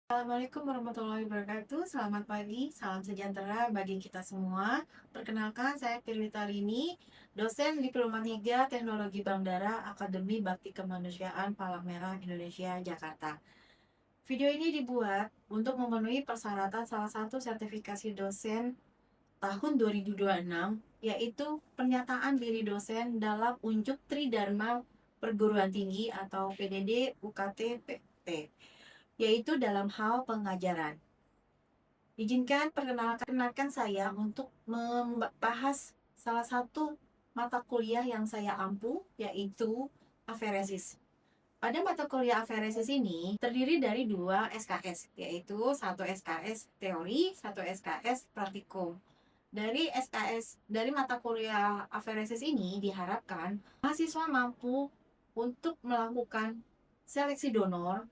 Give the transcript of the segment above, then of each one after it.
Assalamualaikum warahmatullahi wabarakatuh. Selamat pagi, salam sejahtera bagi kita semua. Perkenalkan, saya Firly Tarini, dosen Diploma 3 Teknologi Bandara Akademi Bakti Kemanusiaan Palang Merah Indonesia, Jakarta. Video ini dibuat untuk memenuhi persyaratan salah satu sertifikasi dosen tahun 2026, yaitu pernyataan diri dosen dalam Unjuk Tridharma Perguruan Tinggi atau PDD UKT PT, yaitu dalam hal pengajaran. Izinkan perkenalkan saya untuk membahas salah satu mata kuliah yang saya ampu, yaitu aferesis. Pada mata kuliah aferesis ini terdiri dari dua SKS, yaitu satu SKS teori, satu SKS praktikum. Dari mata kuliah aferesis ini diharapkan mahasiswa mampu untuk melakukan seleksi donor,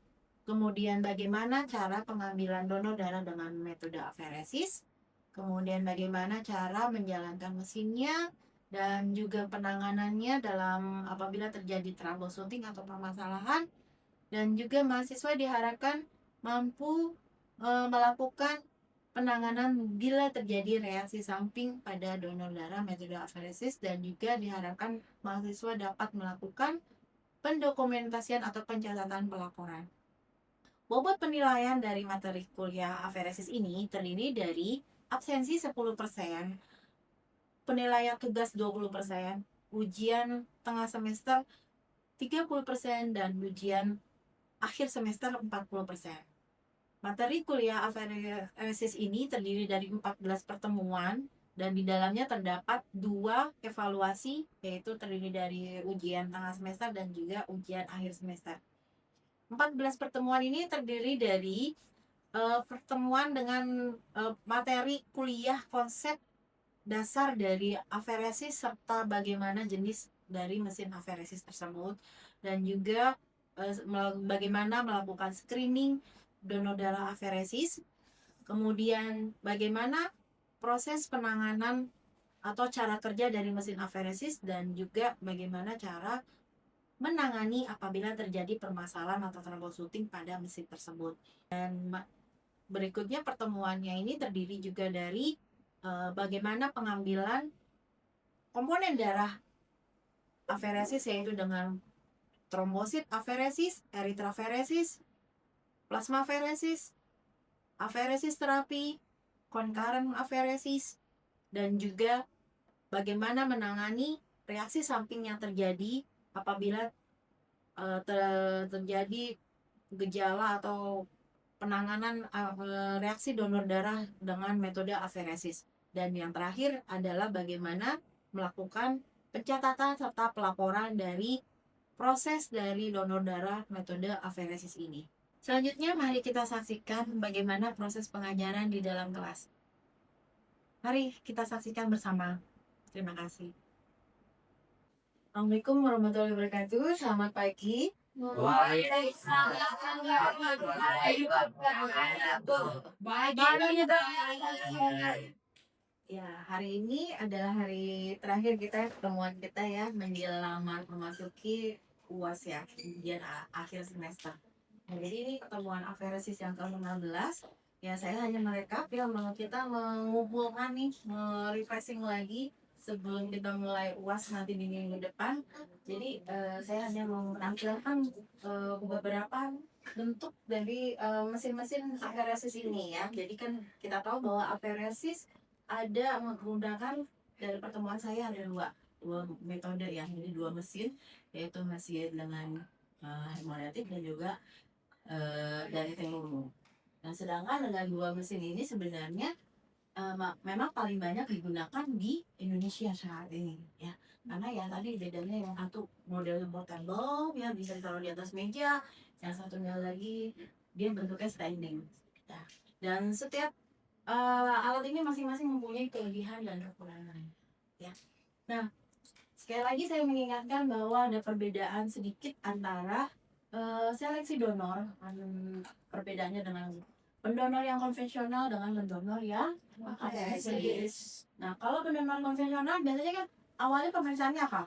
kemudian bagaimana cara pengambilan donor darah dengan metode aferesis, kemudian bagaimana cara menjalankan mesinnya, dan juga penanganannya dalam apabila terjadi troubleshooting atau permasalahan. Dan juga mahasiswa diharapkan mampu melakukan penanganan bila terjadi reaksi samping pada donor darah metode aferesis, dan juga diharapkan mahasiswa dapat melakukan pendokumentasian atau pencatatan pelaporan. Bobot penilaian dari materi kuliah aferesis ini terdiri dari absensi 10%, penilaian tugas 20%, ujian tengah semester 30%, dan ujian akhir semester 40%. Materi kuliah aferesis ini terdiri dari 14 pertemuan, dan di dalamnya terdapat 2 evaluasi, yaitu terdiri dari ujian tengah semester dan juga ujian akhir semester. 14 pertemuan ini terdiri dari pertemuan dengan materi kuliah konsep dasar dari aferesis serta bagaimana jenis dari mesin aferesis tersebut, dan juga bagaimana melakukan screening donor darah aferesis, kemudian bagaimana proses penanganan atau cara kerja dari mesin aferesis, dan juga bagaimana cara menangani apabila terjadi permasalahan atau troubleshooting pada mesin tersebut. Dan berikutnya pertemuannya ini terdiri juga dari bagaimana pengambilan komponen darah aferesis, yaitu dengan trombosit aferesis, eritraferesis, plasma aferesis, aferesis terapi, concurrent aferesis, dan juga bagaimana menangani reaksi samping yang terjadi apabila terjadi gejala atau penanganan reaksi donor darah dengan metode aferesis. Dan yang terakhir adalah bagaimana melakukan pencatatan serta pelaporan dari proses dari donor darah metode aferesis ini. Selanjutnya mari kita saksikan bagaimana proses pengajaran di dalam kelas. Mari kita saksikan bersama. Terima kasih. Assalamualaikum warahmatullahi wabarakatuh. Selamat pagi. Ya, hari ini adalah hari terakhir kita, pertemuan kita ya, menjelang memasuki UAS ya, ujian akhir semester. Nah, jadi ini pertemuan aferesis yang ke-16. Ya, saya hanya merekap ya, kita mengumpulkan nih, refreshing lagi sebelum kita mulai UAS nanti di minggu depan. Jadi saya hanya menampilkan beberapa bentuk dari mesin-mesin aferesis ini ya. Jadi kan kita tahu bahwa aferesis ada menggunakan, dari pertemuan saya ada dua metode ya, jadi dua mesin, yaitu mesin dengan hemodinamik dan juga dari teluru. Nah, sedangkan dengan dua mesin ini sebenarnya memang paling banyak digunakan di Indonesia saat ini ya, karena ya tadi bedanya yang satu model portable ya, bisa ditaruh di atas meja, yang satunya lagi dia bentuknya standing ya. Dan setiap alat ini masing-masing mempunyai kelebihan dan kekurangan ya. Nah, sekali lagi saya mengingatkan bahwa ada perbedaan sedikit antara seleksi donor, perbedaannya dengan pendonor yang konvensional dengan pendonor yang aferesis. Nah, kalau pendonor konvensional biasanya kan awalnya pemeriksaannya apa?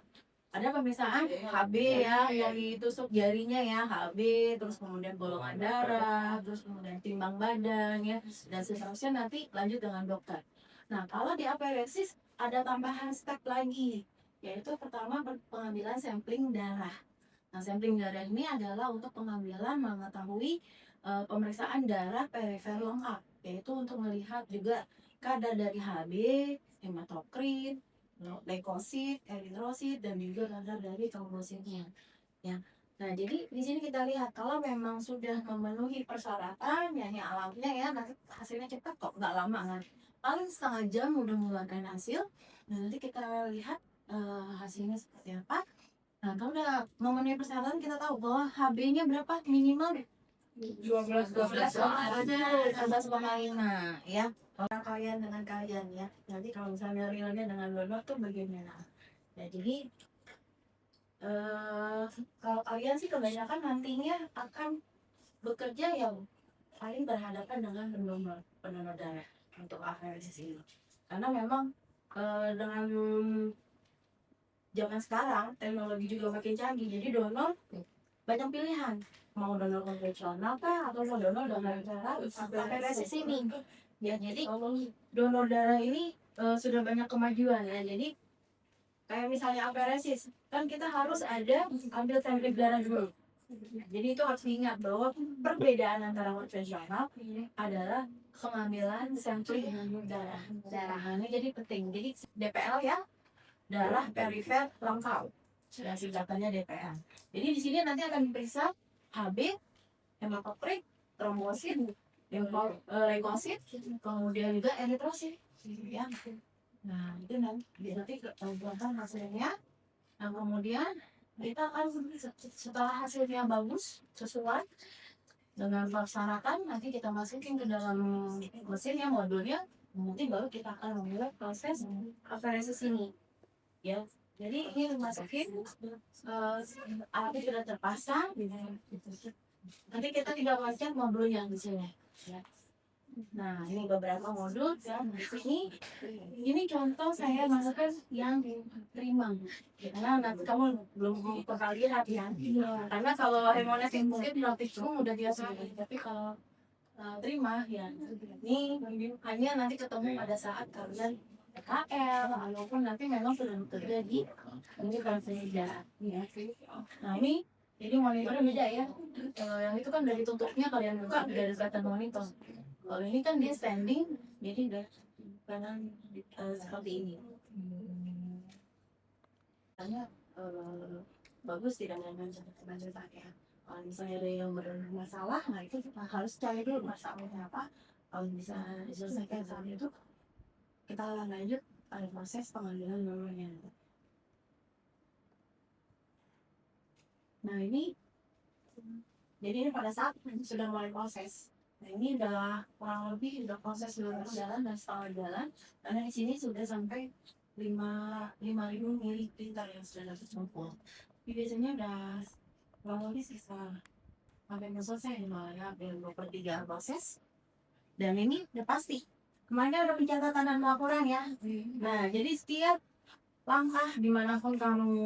Ada pemeriksaan HB ya, yang ditusuk jarinya ya, HB, terus kemudian golongan darah, terus kemudian timbang badan ya, dan seterusnya nanti lanjut dengan dokter. Nah, kalau di aparesis ada tambahan step lagi, yaitu pertama pengambilan sampling darah. Nah, sampling darah ini adalah untuk pengambilan mengetahui pemeriksaan darah perifer lengkap, yaitu untuk melihat juga kadar dari HB, hematokrit, leukosit, eritrosit, dan juga kadar dari trombositnya. Ya. Nah, jadi di sini kita lihat kalau memang sudah memenuhi persyaratan, ya ini alatnya ya, nanti hasilnya cepat kok, nggak lama kan. Paling setengah jam udah mengeluarkan hasil. Nah, nanti kita lihat hasilnya seperti apa. Nah, kalau udah memenuhi persyaratan, kita tahu bahwa HB-nya berapa minimal 12 12,5 ya. Orang kalian dengan kalian ya. Nanti kalau misalnya realnya dengan donor tuh bagaimana? Nah, jadi kalau kalian sih kebanyakan nantinya akan bekerja yang paling berhadapan dengan pendonor darah untuk aferesis ini. Karena memang dengan zaman sekarang teknologi juga makin canggih, jadi donor banyak pilihan, mau donor konvensional kah atau mau donor dengan cara aferesis ini ya. Jadi donor darah ini sudah banyak kemajuan ya. Jadi kayak misalnya aferesis kan kita harus ada ambil sampel darah dulu. Jadi itu harus diingat bahwa perbedaan antara konvensional adalah pengambilan sampling darahnya jadi penting. Jadi DPL ya, darah perifer lengkap, sudah singkatannya DPL. Jadi di sini nanti akan diperiksa HB, hematokrit, trombosit, leukosit, kemudian juga eritrosit ya. Nah, itu nanti kelihatan hasilnya. Nah, kemudian kita akan setelah hasilnya bagus sesuai dengan persyaratan, nanti kita masukin ke dalam mesin ya, modulnya. Nanti baru kita akan memulai proses aferesis ini ya. Jadi ini dimasukin, alatnya sudah terpasang. Nanti kita tinggal pencet modulnya di sini ya. Nah, ini beberapa modul ya. Ini contoh saya masukkan yang terima. Karena nanti kamu belum pernah lihat ya. Karena kalau hemonetik mungkin praktikum udah biasa. Tapi kalau terima ya, ini hanya nanti ketemu pada saat kalian PKL ataupun nanti memang sudah bekerja di universitas ya. Nah, ini jadi monitornya beda ya. Kalau yang itu kan dari tutupnya kalian buka dari kelihatan monitor. Kalau ini kan dia standing, jadi udah kanan seperti ini. Karena bagus tidak dengan ceritanya. Kalau misalnya ada yang bermasalah, nah itu kita harus cari dulu masalahnya apa. Kalau bisa diselesaikan saat itu, kita lanjut pada proses pengambilan donornya. Nah, ini jadi pada saat sudah mulai proses. Nah, ini udah kurang lebih udah proses dulu jalan dan setengah jalan. Karena di sini sudah sampai 5.000 mililiter yang sudah terkumpul. Tapi biasanya udah kurang lebih sisa sampai selesai ya, 2/3 proses. Dan ini udah pasti. Kemarin udah pencatatan dan pelaporan ya. Nah, jadi setiap langkah dimanapun kamu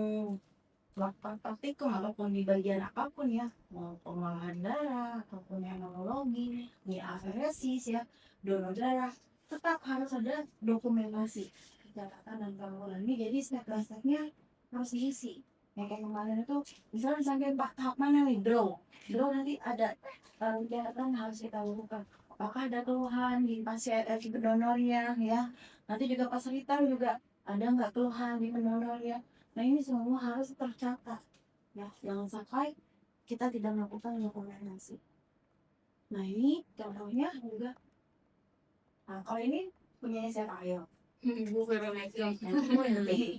melakukan praktikum ataupun di bagian apapun ya, mau pengolahan darah ataupun hematologi, aferesis ya, donor darah, tetap harus ada dokumentasi catatan dan pelaporan ini. Jadi step-stepnya harus diisi. Yang kayak kemarin itu misalnya sampai 4 tahap mana nih, draw nanti ada catatan harus kita lakukan. Apakah ada keluhan di pasien donornya ya, nanti juga pas return juga ada nggak keluhan di pendonornya. Nah, ini semua harus tercatat ya, jangan sampai kita tidak melakukan dokumentasi. Nah, ini contohnya juga. Nah, kalau ini punya siapa, ayo?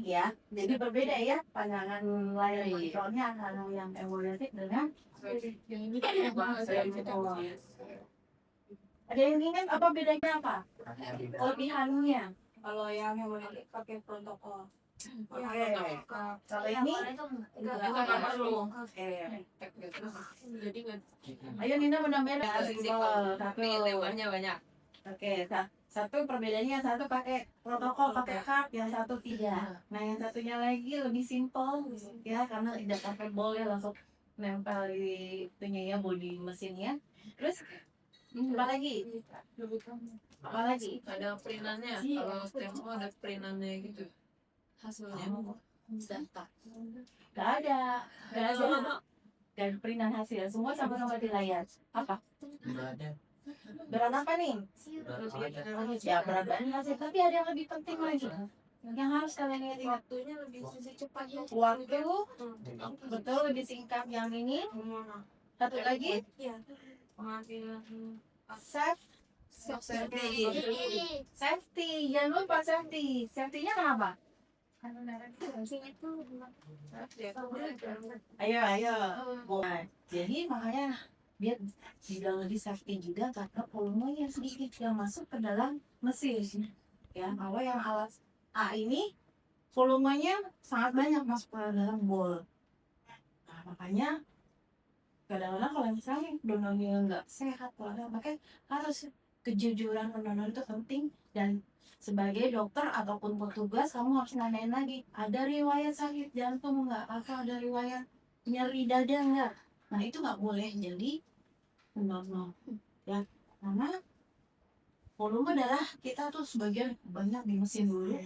Ya, jadi berbeda ya pandangan layar monitornya antara yang emuliotik dengan ada yang ingat apa bedanya, apa kelebihannya? Kalau yang emuliotik pakai protokol. Oke, kalau ini nggak perlu. Jadi ayo Nina menambahkan tapi lebarnya banyak. Oke, Satu perbedaannya, yang satu pakai protokol, pakai card, yang satu tidak. Nah, yang satunya lagi lebih simple ya, karena tidak pakai bol ya, langsung nempel di itunya ya, bodi mesinnya. Terus apa lagi? Apa lagi? Ada printannya. Kalau Tempo ada printannya gitu. Hasilnya. Data. Gak ada. Gak ada. Dan perintan hasil semua sama-sama di layar. Apa? Berat apa nih? Ya berat badan hasil, tapi ada yang lebih penting lagi yang harus kalian ingat. Waktunya lebih cepat ya. Waktu betul lebih singkat yang ini. Satu lagi Pengambilan safety. Jangan lupa safety. Safety-nya kenapa? Ayo. Nah, jadi makanya dia bilang lebih safety juga karena volumenya sedikit yang masuk ke dalam mesin. Ya, kalau yang alat A ini volumenya sangat banyak masuk ke dalam bol. Nah, makanya kadang-kadang kalau misalnya donornya nggak sehat, makanya harus kejujuran pendonor itu penting. Dan sebagai dokter ataupun petugas kamu harus nanyain lagi, ada riwayat sakit jantung nggak, atau ada riwayat nyeri dada nggak. Nah itu nggak boleh jadi pendonor ya, karena volume darah kita tuh sebagian banyak di mesin dulu,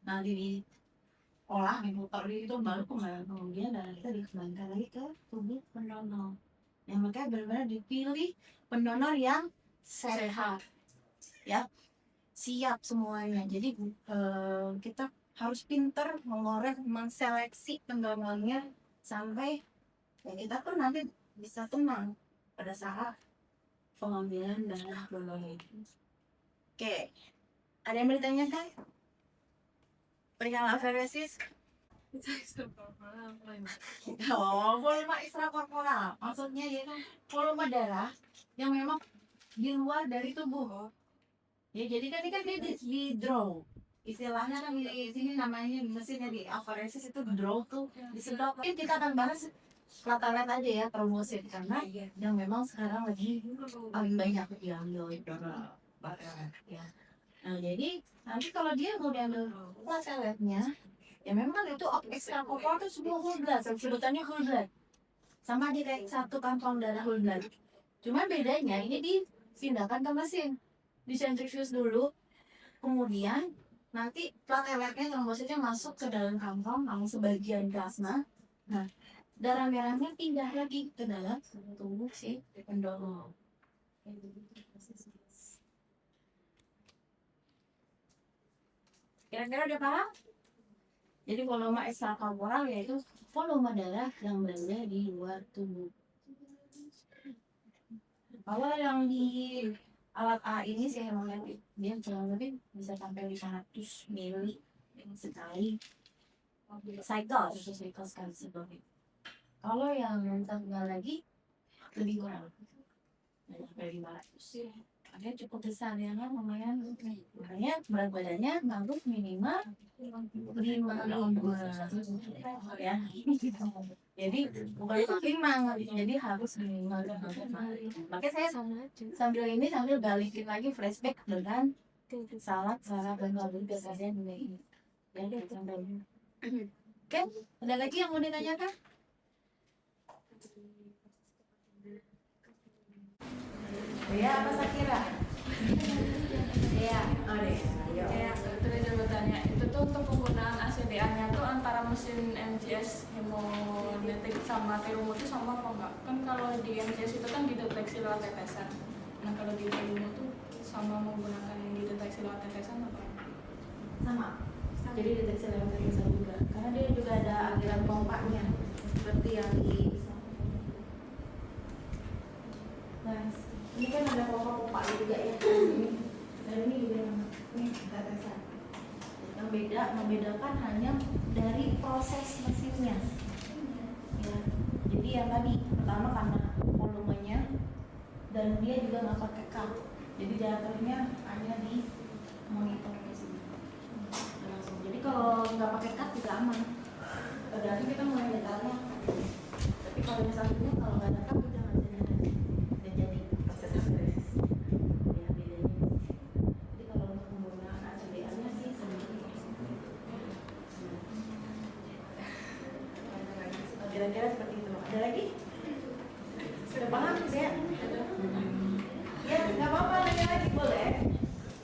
nah diolah diputar itu baru kemudian darah kita dikembalikan lagi ke tubuh pendonor. Yang makanya benar-benar dipilih pendonor yang sehat ya, siap semuanya. Jadi kita harus pintar mengorek, menseleksi pendonornya sampai ya kita pun nanti bisa tenang pada saat pengambilan darah donor itu. Oke, ada yang mau ditanyakan? Perihal aferesis? Oh, volume ekstrakorporal. Maksudnya dia kan volume darah yang memang di luar dari tubuh. Ya, jadi kan ini kan dia di draw. Istilahnya kan di sini namanya mesinnya di aferesis itu draw tuh disedot. Mungkin kita akan bahas platelet aja ya, promosi karena yang memang sekarang lagi paling banyak diambil donor platelet ya. Nah, jadi nanti kalau dia mau diambil plateletnya, ya memang itu ekstrakorporal itu sebuah whole blood, sebutannya whole blood. Sama aja kayak satu kantong darah whole blood. Cuma bedanya ini dipindahkan ke mesin, disentrifuge dulu, kemudian nanti plateletnya trombositnya masuk ke dalam kantong, langsung sebagian plasma. Nah, darah merahnya pindah lagi ke dalam tubuh si pendonor. Kira-kira udah paham? Jadi volume ekstrakorporal yaitu volume darah yang berada di luar tubuh. Kalau yang di alat A ini sih emang dia kurang lebih bisa sampai 500 mili sekali cycle sekali sebelumnya. Kalau yang satunya lagi lebih kurang, sampai 500. Makanya cukup besar ya kan, lumayan. Makanya berat badannya harus minimal 5 ya. Jadi bukan 5, jadi harus minimal 5. Makanya saya sambil balikin lagi flashback dengan salad dan karbohidrat ini. Jadi sampai oke, ada lagi yang mau ditanyakan? Ya, apa Sakira? Ya, Ya, tadi dia bertanya, itu tuh untuk penggunaan ACDA-nya tuh antara mesin MGS hemodetek sama Terumo itu sama apa enggak? Kan kalau di MGS itu kan dideteksi lewat tetesan. Nah kalau di Terumo tuh sama menggunakan yang dideteksi lewat tetesan apa? Sama. Jadi deteksi lewat tetesan juga. Karena dia juga ada aliran pompanya seperti yang di. Nah, ini kan ada pompa juga ya. Dan ini juga ini tetesan. Yang membedakan hanya dari proses mesinnya. Ya. Jadi yang tadi pertama karena volumenya dan dia juga nggak pakai card. Jadi jatuhnya hanya di monitor mesin. Langsung. Jadi kalau nggak pakai card juga aman. Berarti kita mulai detailnya. Tapi kalau misalnya kalau nggak ada card udah nggak jadi proses aferesis. Ya bedanya. Jadi kalau Kira-kira seperti itu. Ada lagi? Sudah paham ya? Ya, nggak apa-apa, nanya lagi boleh.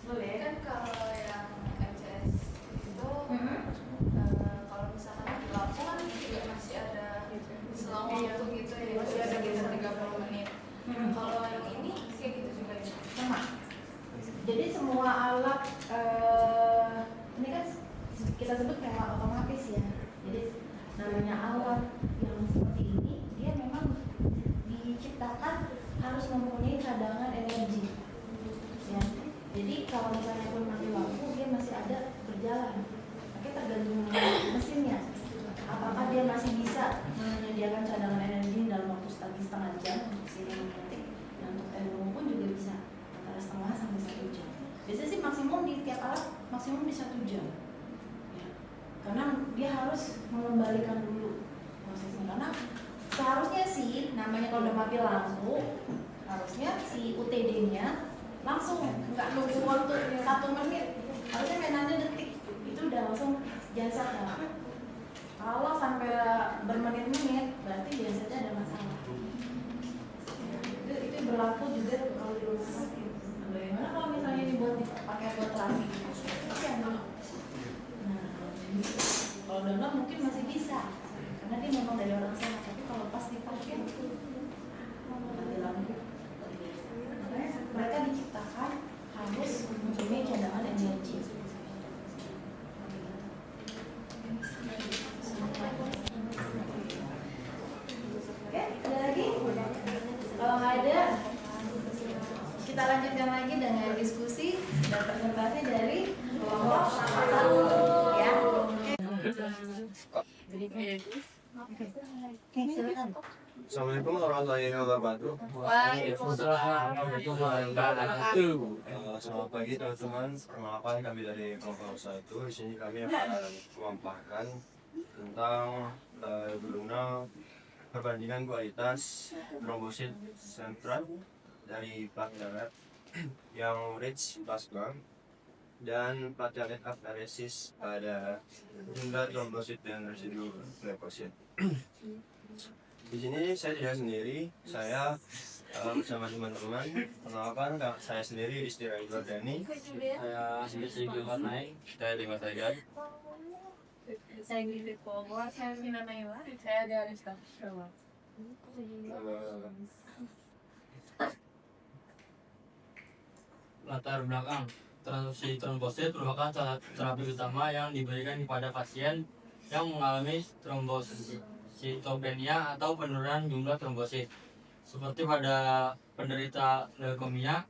Boleh. Kan kalau yang MCS itu kalau misalkan di lampu kan juga masih ada selang waktu gitu ya, masih ada geser 30 menit. Kalau yang ini kayak gitu juga ya? Sama. Jadi semua alat ini kan kita sebut kayak otomatis ya. Jadi namanya alat yang seperti ini dia memang diciptakan harus mempunyai cadangan energi. Ya. Jadi kalau misalnya pun mati lampu dia masih ada berjalan. Tapi tergantung mesinnya. Apakah dia masih bisa menyediakan cadangan energi dalam waktu setengah jam untuk mesin yang magnetik, dan untuk teknologi pun juga bisa antara setengah sampai 1 jam. Biasanya sih maksimum di tiap alat maksimum di 1 jam. Ya. Karena dia harus mengembalikan dulu prosesnya. Karena seharusnya sih namanya kalau udah mati lampu harusnya si UTD-nya langsung, nggak nunggu waktu 1 menit, harusnya mainannya detik itu udah langsung genset ya. Kalau sampai bermenit-menit berarti biasanya ada masalah. Itu berlaku juga kalau di rumah sakit. Bagaimana kalau misalnya dibuat dipakai buat terapi? Nah, kalau donor mungkin masih bisa karena dia memang dari orang sana, tapi kalau pas dipakai mati lampu. Makanya mereka diciptakan harus mempunyai cadangan energi. Oke, ada lagi? Kalau nggak ada, kita lanjutkan lagi dengan diskusi dan presentasi dari kelompok 1 ya. Oke, silakan. Assalamualaikum warahmatullahi wabarakatuh. Waalaikumsalam warahmatullahi wabarakatuh. Selamat pagi teman-teman. Perkenalkan kami dari kelompok 1. Di sini kami akan memaparkan tentang guna perbandingan kualitas trombosit sentral dari platelet yang rich plasma dan platelet apheresis pada jumlah trombosit dan residu leukosit. Di sini saya tidak sendiri, saya bersama teman-teman. Perkenalkan, saya sendiri Rizky Rani. Saya sendiri Naik. Saya Dimas Sagan. Saya Gizi Pogo, saya Vina Naila, saya Diariska. Latar belakang transfusi trombosit merupakan salah satu terapi utama yang diberikan kepada pasien yang mengalami trombositopenia atau penurunan jumlah trombosit, seperti pada penderita leukemia,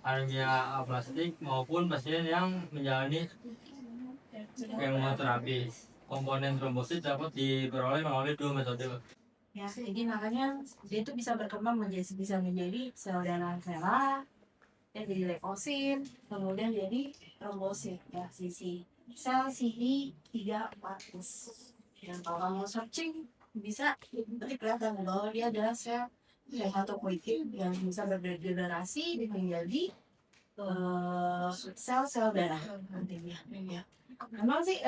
anemia aplastik maupun pasien yang menjalani kemoterapi. Komponen trombosit dapat diperoleh melalui 2 metode. Ya, jadi makanya dia itu bisa berkembang bisa menjadi sel darah merah, ya jadi leukosit, kemudian jadi trombosit ya sisi sel CD3+. Dan kalau kamu searching bisa nanti kelihatan bahwa dia adalah sel hematopoietik yang bisa berdegenerasi menjadi sel-sel darah nantinya. Ya. Memang sih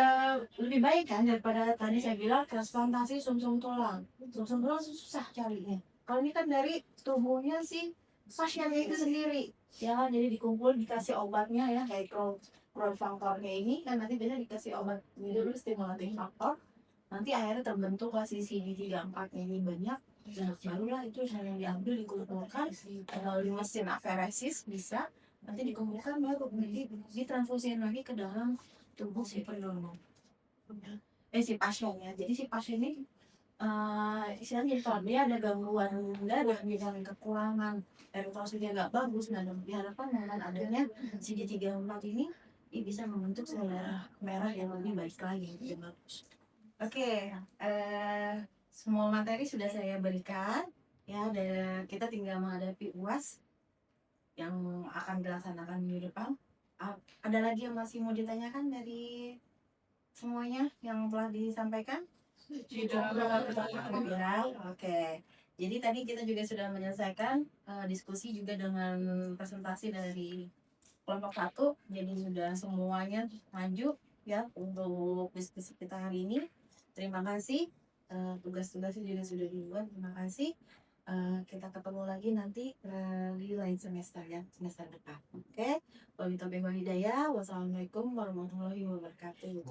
lebih baik kan daripada tadi saya bilang transplantasi sumsum tulang. Sumsum tulang susah carinya. Kalau ini kan dari tubuhnya si pasiennya itu sendiri, ya jadi dikumpul dikasih obatnya ya kayak growth factor kayak ini kan nanti biasanya dikasih obat ini dulu stimulating factor. Nanti akhirnya terbentuk si CD34 ini banyak. Nah, barulah itu yang diambil dikumpulkan kalau di mesin aferesis bisa nanti dikumpulkan baru ditransfusiin lagi ke dalam tubuh si pendonor si pasiennya. Jadi si pasien ini istilahnya jadi kalau dia ada gangguan darah, misalnya kekurangan eritrositnya nggak bagus, nah diharapkan dengan adanya CD34 ini bisa membentuk sel darah merah yang lebih baik lagi, lebih bagus. Oke, semua materi sudah saya berikan ya, dan kita tinggal menghadapi UAS yang akan dilaksanakan minggu depan. Ada lagi yang masih mau ditanyakan dari semuanya yang telah disampaikan? Tidak. Oke. Jadi tadi kita juga sudah menyelesaikan diskusi juga dengan presentasi dari kelompok 1. Jadi sudah semuanya maju ya untuk diskusi kita hari ini. Terima kasih. tugas-tugasnya juga sudah dibuat. Terima kasih. Kita ketemu lagi nanti di lain semester ya, semester depan. Oke, wabillahi taufiq wal hidayah. Wassalamualaikum warahmatullahi wabarakatuh.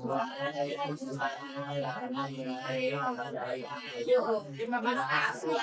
Terima kasih.